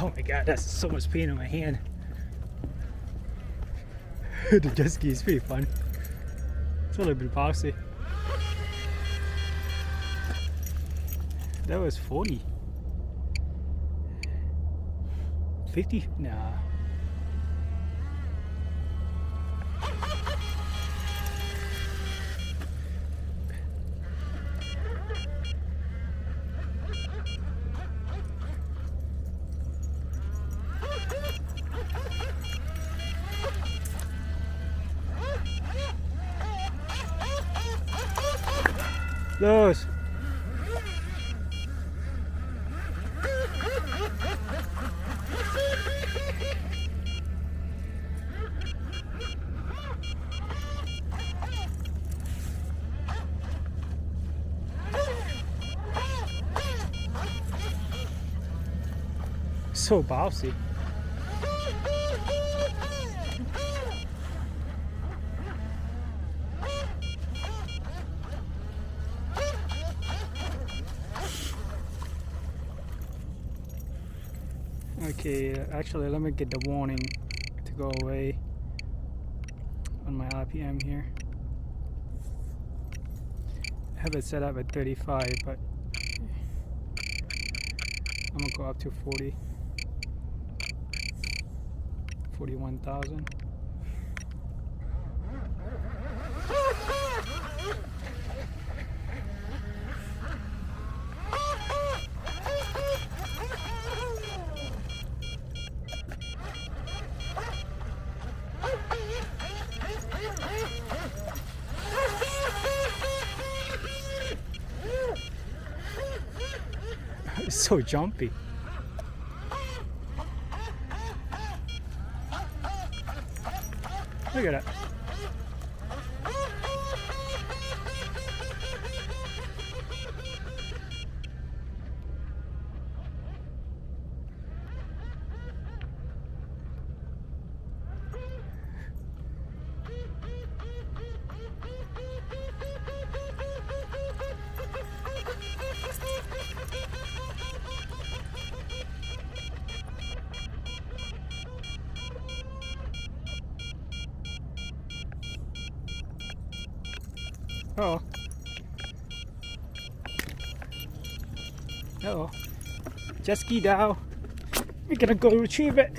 Oh my god, that's so much pain on my hand. The jet ski is pretty fun. It's a little bit boxy. That was 40. 50? Nah. Those. So bouncy. Okay, actually let me get the warning to go away on my RPM here. I have it set up at 35, but I'm gonna go up to 40. 41,000. It's so jumpy. Look at that. Uh-oh. Uh-oh. Jet ski down. We're gonna go retrieve it.